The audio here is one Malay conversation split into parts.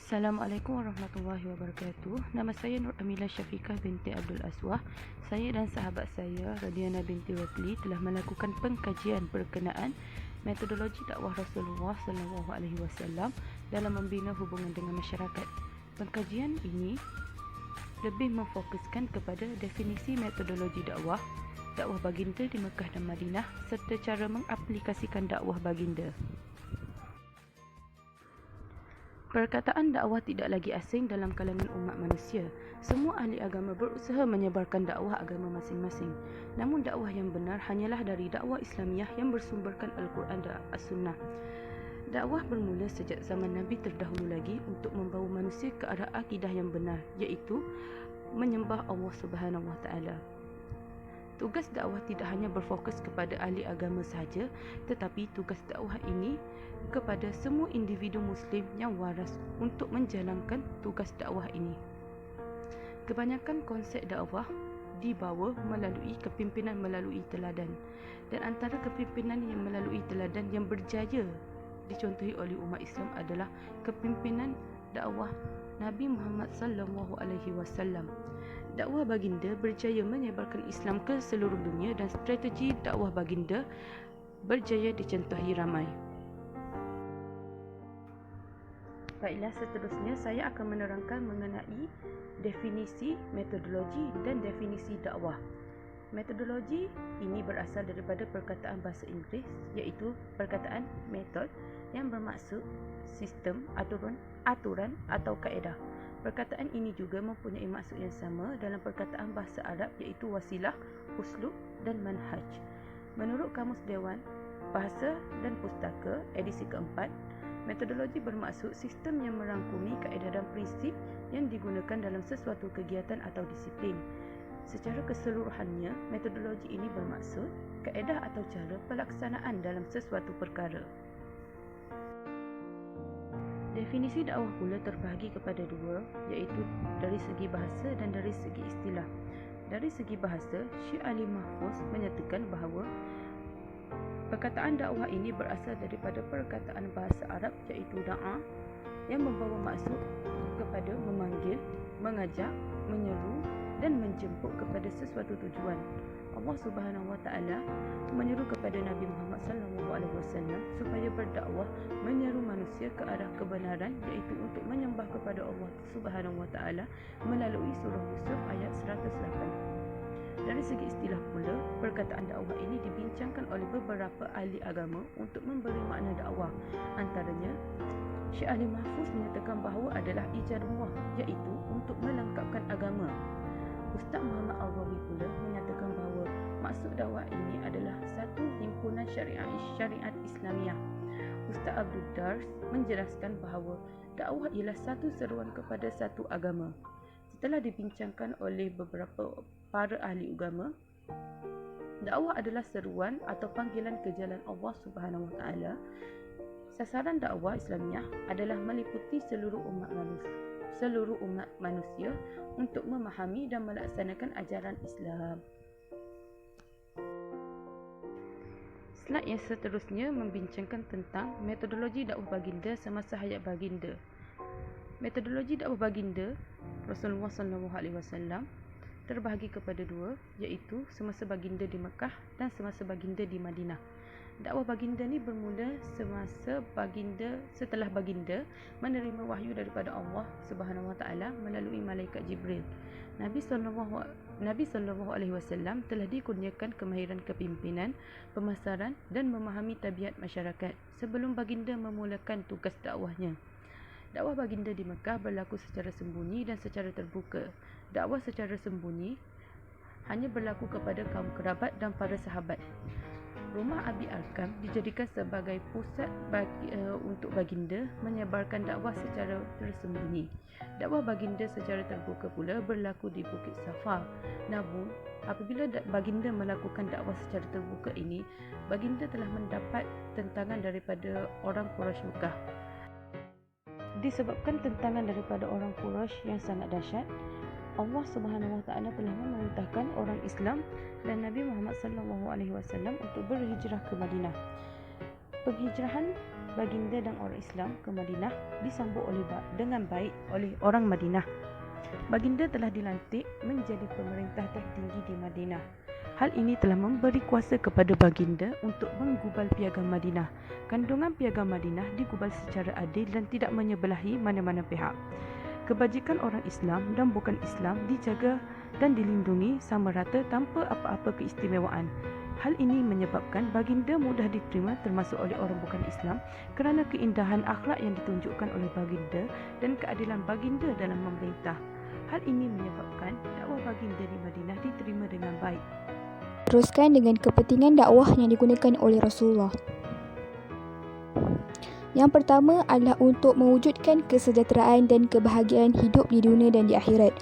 Assalamualaikum warahmatullahi wabarakatuh. Nama saya Nur Amila Syafiqah binti Abdul Aswah. Saya dan sahabat saya, Radiana binti Wafli, telah melakukan pengkajian berkenaan metodologi dakwah Rasulullah SAW dalam membina hubungan dengan masyarakat. Pengkajian ini lebih memfokuskan kepada definisi metodologi dakwah baginda di Mekah dan Madinah serta cara mengaplikasikan dakwah baginda. Perkataan dakwah tidak lagi asing dalam kalangan umat manusia. Semua ahli agama berusaha menyebarkan dakwah agama masing-masing. Namun dakwah yang benar hanyalah dari dakwah Islamiah yang bersumberkan Al-Quran dan As-Sunnah. Dakwah bermula sejak zaman Nabi terdahulu lagi untuk membawa manusia ke arah akidah yang benar, iaitu menyembah Allah Subhanahu Wa Taala. Tugas dakwah tidak hanya berfokus kepada ahli agama sahaja, tetapi tugas dakwah ini kepada semua individu Muslim yang waras untuk menjalankan tugas dakwah ini. Kebanyakan konsep dakwah dibawa melalui kepimpinan melalui teladan, dan antara kepimpinan yang melalui teladan yang berjaya dicontohi oleh umat Islam adalah kepimpinan dakwah Nabi Muhammad SAW. Dakwah baginda berjaya menyebarkan Islam ke seluruh dunia dan strategi dakwah baginda berjaya dicontohi ramai. Baiklah, seterusnya saya akan menerangkan mengenai definisi metodologi dan definisi dakwah. Metodologi ini berasal daripada perkataan bahasa Inggeris, iaitu perkataan method yang bermaksud sistem, aturan atau kaedah. Perkataan ini juga mempunyai maksud yang sama dalam perkataan bahasa Arab, iaitu wasilah, uslub dan manhaj. Menurut Kamus Dewan Bahasa dan Pustaka edisi keempat, metodologi bermaksud sistem yang merangkumi kaedah dan prinsip yang digunakan dalam sesuatu kegiatan atau disiplin. Secara keseluruhannya, metodologi ini bermaksud kaedah atau cara pelaksanaan dalam sesuatu perkara. Definisi dakwah pula terbahagi kepada dua, iaitu dari segi bahasa dan dari segi istilah. Dari segi bahasa, Syekh Ali Mahfuz menyatakan bahawa perkataan dakwah ini berasal daripada perkataan bahasa Arab, iaitu da'a, yang membawa maksud kepada memanggil, mengajak, menyeru dan menjemput kepada sesuatu tujuan. Allah Subhanahu Wa Taala menyeru kepada Nabi Muhammad SAW supaya berdakwah menyeru manusia ke arah kebenaran, iaitu untuk menyembah kepada Allah Subhanahu Wa Taala melalui surah Yusuf ayat 108. Dari segi istilah pula, perkataan dakwah ini dibincangkan oleh beberapa ahli agama untuk memberi makna dakwah. Antaranya, Syekh Ali Mahfuz menyatakan bahawa adalah ijarullah, iaitu untuk melengkapkan agama. Ustaz Muhammad Al-Rawi pula menyatakan bahawa maksud dakwah ini adalah satu himpunan syariat Islamiah. Ustaz Abdul Dars menjelaskan bahawa dakwah ialah satu seruan kepada satu agama. Setelah dibincangkan oleh beberapa para ahli agama, dakwah adalah seruan atau panggilan ke jalan Allah Subhanahu Wa Taala. Sasaran dakwah Islamiah adalah meliputi seluruh umat manusia untuk memahami dan melaksanakan ajaran Islam. Slide yang seterusnya membincangkan tentang metodologi dakwah baginda semasa hayat baginda. Metodologi dakwah baginda Rasulullah SAW terbahagi kepada dua, iaitu semasa baginda di Mekah dan semasa baginda di Madinah. Dakwah baginda ni bermula setelah baginda menerima wahyu daripada Allah Subhanahu Wa Taala melalui malaikat Jibril. Nabi sallallahu alaihi wasallam telah dikurniakan kemahiran kepimpinan, pemasaran dan memahami tabiat masyarakat sebelum baginda memulakan tugas dakwahnya. Dakwah baginda di Mekah berlaku secara sembunyi dan secara terbuka. Dakwah secara sembunyi hanya berlaku kepada kaum kerabat dan para sahabat. Rumah Abi Arkam dijadikan sebagai pusat untuk baginda menyebarkan dakwah secara tersembunyi. Dakwah baginda secara terbuka pula berlaku di Bukit Safa. Namun, apabila baginda melakukan dakwah secara terbuka ini, baginda telah mendapat tentangan daripada orang Quraisy Mekah. Disebabkan tentangan daripada orang Quraisy yang sangat dahsyat, Allah Subhanahu Wa Taala telah memerintahkan orang Islam dan Nabi Muhammad SAW untuk berhijrah ke Madinah. Penghijrahan baginda dan orang Islam ke Madinah disambut dengan baik oleh orang Madinah. Baginda telah dilantik menjadi pemerintah tertinggi di Madinah. Hal ini telah memberi kuasa kepada baginda untuk menggubal piagam Madinah. Kandungan piagam Madinah digubal secara adil dan tidak menyebelahi mana-mana pihak. Kebajikan orang Islam dan bukan Islam dijaga dan dilindungi sama rata tanpa apa-apa keistimewaan. Hal ini menyebabkan baginda mudah diterima termasuk oleh orang bukan Islam kerana keindahan akhlak yang ditunjukkan oleh baginda dan keadilan baginda dalam memerintah. Hal ini menyebabkan dakwah baginda di Madinah diterima dengan baik. Teruskan dengan kepentingan dakwah yang digunakan oleh Rasulullah. Yang pertama adalah untuk mewujudkan kesejahteraan dan kebahagiaan hidup di dunia dan di akhirat.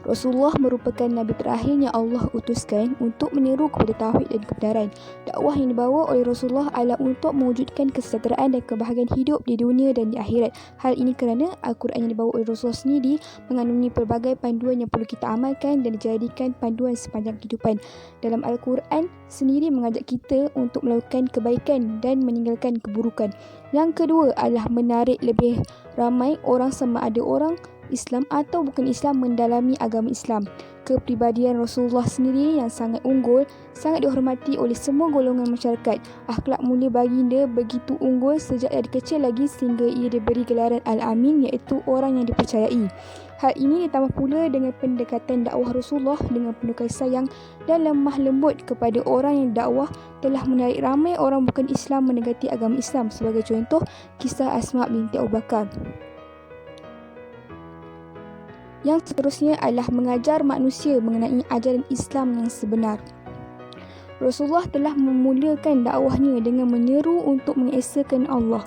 Rasulullah merupakan Nabi terakhir yang Allah utuskan untuk menyeru kepada tauhid dan kebenaran. Dakwah yang dibawa oleh Rasulullah adalah untuk mewujudkan kesejahteraan dan kebahagiaan hidup di dunia dan di akhirat. Hal ini kerana Al-Quran yang dibawa oleh Rasulullah sendiri mengandungi pelbagai panduan yang perlu kita amalkan dan dijadikan panduan sepanjang kehidupan. Dalam Al-Quran sendiri mengajak kita untuk melakukan kebaikan dan meninggalkan keburukan. Yang kedua adalah menarik lebih ramai orang sama ada orang Islam atau bukan Islam mendalami agama Islam. Kepribadian Rasulullah sendiri yang sangat unggul, sangat dihormati oleh semua golongan masyarakat. Akhlak mulia baginda begitu unggul sejak dari kecil lagi sehingga ia diberi gelaran Al-Amin, iaitu orang yang dipercayai. Hal ini ditambah pula dengan pendekatan dakwah Rasulullah dengan penuh kasih sayang dan lemah lembut kepada orang yang dakwah telah menarik ramai orang bukan Islam mendekati agama Islam. Sebagai contoh, kisah Asma binti Abu Bakar. Yang seterusnya adalah mengajar manusia mengenai ajaran Islam yang sebenar. Rasulullah telah memulakan dakwahnya dengan menyeru untuk mengesahkan Allah.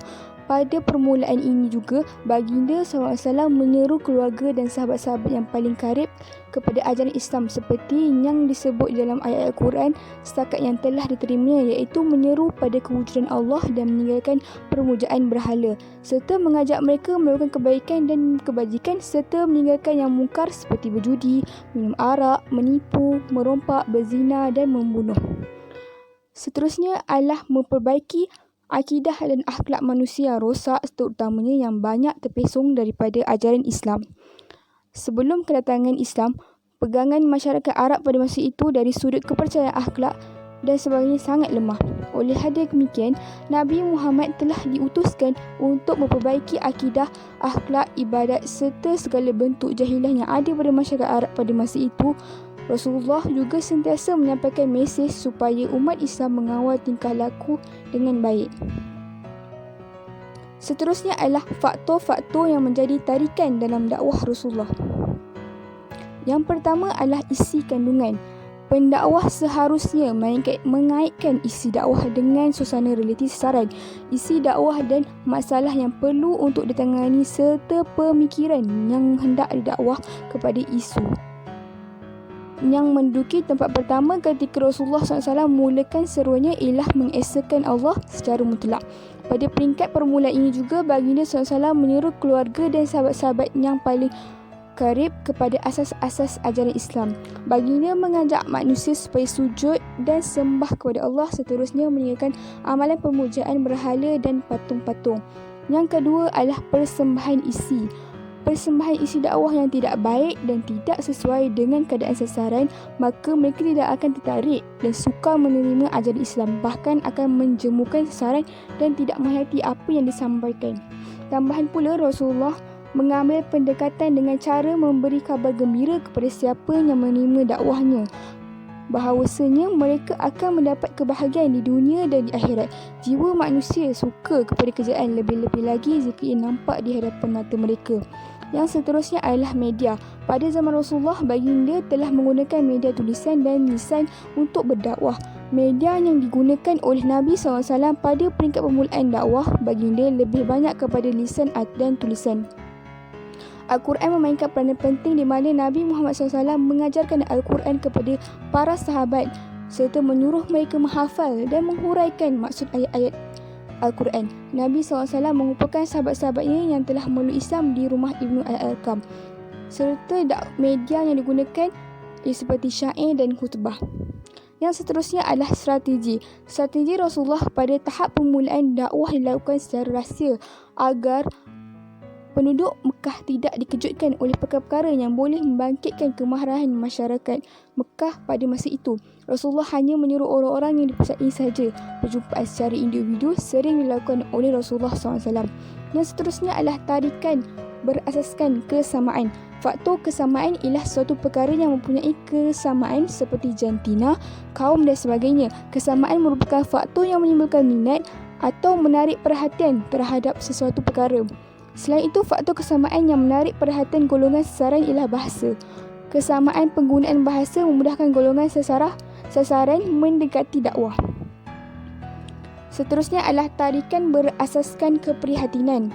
Pada permulaan ini juga, baginda SAW menyeru keluarga dan sahabat-sahabat yang paling karib kepada ajaran Islam seperti yang disebut dalam ayat Al-Quran setakat yang telah diterimanya, iaitu menyeru pada kewujudan Allah dan meninggalkan permujaan berhala, serta mengajak mereka melakukan kebaikan dan kebajikan serta meninggalkan yang mungkar seperti berjudi, minum arak, menipu, merompak, berzina dan membunuh. Seterusnya adalah memperbaiki akidah dan akhlak manusia rosak, terutamanya yang banyak terpesong daripada ajaran Islam. Sebelum kedatangan Islam, pegangan masyarakat Arab pada masa itu dari sudut kepercayaan akhlak dan sebagainya sangat lemah. Oleh hadis demikian, Nabi Muhammad telah diutuskan untuk memperbaiki akidah, akhlak, ibadat serta segala bentuk jahilah yang ada pada masyarakat Arab pada masa itu. Rasulullah juga sentiasa menyampaikan mesej supaya umat Islam mengawal tingkah laku dengan baik. Seterusnya adalah faktor-faktor yang menjadi tarikan dalam dakwah Rasulullah. Yang pertama adalah isi kandungan. Pendakwah seharusnya mengaitkan isi dakwah dengan suasana realiti sasaran, isi dakwah dan masalah yang perlu untuk ditangani serta pemikiran yang hendak didakwah kepada isu. Yang menduduki tempat pertama ketika Rasulullah SAW mulakan seruannya ialah mengesahkan Allah secara mutlak. Pada peringkat permulaan ini juga, baginda SAW menyeru keluarga dan sahabat-sahabat yang paling karib kepada asas-asas ajaran Islam. Baginda mengajak manusia supaya sujud dan sembah kepada Allah, seterusnya meninggalkan amalan pemujaan berhala dan patung-patung. Yang kedua adalah persembahan isi. Persembahan isi dakwah yang tidak baik dan tidak sesuai dengan keadaan sasaran, maka mereka tidak akan tertarik dan suka menerima ajaran Islam, bahkan akan menjemukan sasaran dan tidak menghayati apa yang disampaikan. Tambahan pula, Rasulullah mengambil pendekatan dengan cara memberi kabar gembira kepada siapa yang menerima dakwahnya, bahawasanya mereka akan mendapat kebahagiaan di dunia dan di akhirat. Jiwa manusia suka kepada kerjaan, lebih-lebih lagi jika ia nampak di hadapan mata mereka. Yang seterusnya adalah media. Pada zaman Rasulullah, baginda telah menggunakan media tulisan dan lisan untuk berdakwah. Media yang digunakan oleh Nabi SAW pada peringkat permulaan dakwah baginda lebih banyak kepada lisan dan tulisan. Al-Quran memainkan peranan penting di mana Nabi Muhammad SAW mengajarkan Al-Quran kepada para sahabat serta menyuruh mereka menghafal dan menghuraikan maksud ayat-ayat Al-Quran. Nabi SAW mengumpulkan sahabat-sahabatnya yang telah memeluk Islam di rumah Ibnu Al-Alqam, serta media yang digunakan seperti syair dan khutbah. Yang seterusnya adalah strategi. Strategi Rasulullah pada tahap permulaan dakwah dilakukan secara rahsia agar penduduk Mekah tidak dikejutkan oleh perkara-perkara yang boleh membangkitkan kemarahan masyarakat Mekah pada masa itu. Rasulullah hanya menyuruh orang-orang yang dipercayai sahaja. Perjumpaan secara individu sering dilakukan oleh Rasulullah SAW. Yang seterusnya adalah tarikan berasaskan kesamaan. Faktor kesamaan ialah suatu perkara yang mempunyai kesamaan seperti jantina, kaum dan sebagainya. Kesamaan merupakan faktor yang menimbulkan minat atau menarik perhatian terhadap sesuatu perkara. Selain itu, faktor kesamaan yang menarik perhatian golongan sasaran ialah bahasa. Kesamaan penggunaan bahasa memudahkan golongan sasaran mendekati dakwah. Seterusnya adalah tarikan berasaskan keprihatinan.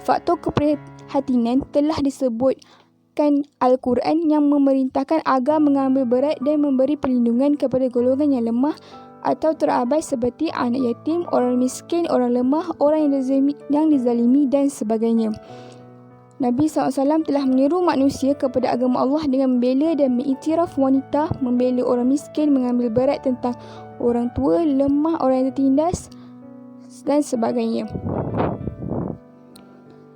Faktor keprihatinan telah disebutkan Al-Quran yang memerintahkan agar mengambil berat dan memberi perlindungan kepada golongan yang lemah atau terabai seperti anak yatim, orang miskin, orang lemah, orang yang dizalimi dan sebagainya. Nabi SAW telah menyeru manusia kepada agama Allah dengan membela dan mengiktiraf wanita, membela orang miskin, mengambil berat tentang orang tua, lemah, orang yang tertindas dan sebagainya.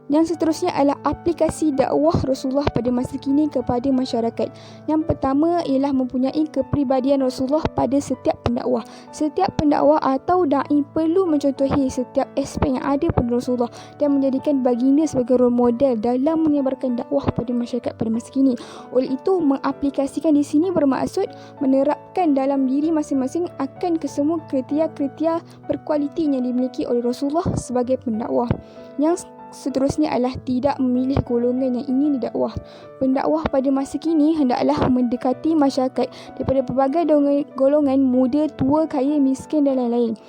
Yang seterusnya adalah aplikasi dakwah Rasulullah pada masa kini kepada masyarakat. Yang pertama ialah mempunyai kepribadian Rasulullah pada setiap pendakwah. Setiap pendakwah atau da'i perlu mencontohi setiap aspek yang ada pada Rasulullah dan menjadikan baginda sebagai role model dalam menyebarkan dakwah pada masyarakat pada masa kini. Oleh itu, mengaplikasikan di sini bermaksud menerapkan dalam diri masing-masing akan kesemua kriteria-kriteria berkualiti yang dimiliki oleh Rasulullah sebagai pendakwah. Yang seterusnya adalah tidak memilih golongan yang ingin didakwah. Pendakwah pada masa kini hendaklah mendekati masyarakat daripada pelbagai golongan, muda, tua, kaya, miskin dan lain-lain.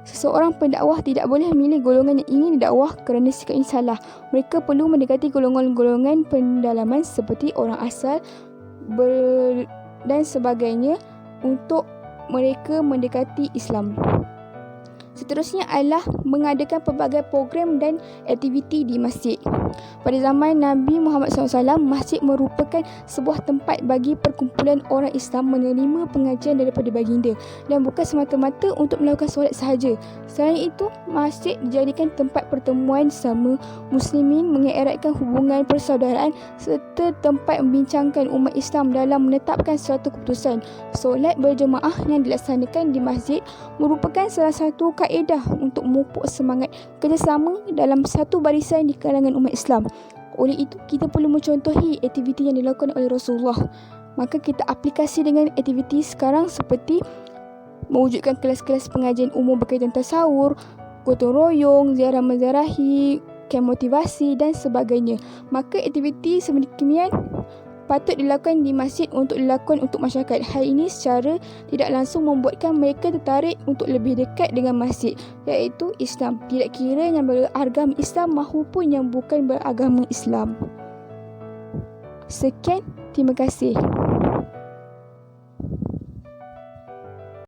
Seseorang pendakwah tidak boleh memilih golongan yang ingin didakwah kerana sikap ini salah. Mereka perlu mendekati golongan-golongan pendalaman seperti orang asal dan sebagainya untuk mereka mendekati Islam. Seterusnya adalah mengadakan pelbagai program dan aktiviti di masjid. Pada zaman Nabi Muhammad SAW, masjid merupakan sebuah tempat bagi perkumpulan orang Islam menerima pengajian daripada baginda dan bukan semata-mata untuk melakukan solat sahaja. Selain itu, masjid dijadikan tempat pertemuan sesama muslimin, mengeratkan hubungan persaudaraan serta tempat membincangkan umat Islam dalam menetapkan suatu keputusan. Solat berjemaah yang dilaksanakan di masjid merupakan salah satu kaedah untuk memupuk semangat kerjasama dalam satu barisan di kalangan umat Islam. Oleh itu, kita perlu mencontohi aktiviti yang dilakukan oleh Rasulullah. Maka kita aplikasi dengan aktiviti sekarang seperti mewujudkan kelas-kelas pengajian umum berkaitan tasawur, gotong royong, ziarah menzarahi, kem motivasi dan sebagainya. Maka aktiviti sedemikian patut dilakukan di masjid untuk dilakukan untuk masyarakat. Hal ini secara tidak langsung membuatkan mereka tertarik untuk lebih dekat dengan masjid, iaitu Islam. Tidak kira yang beragama Islam maupun yang bukan beragama Islam. Sekian, terima kasih.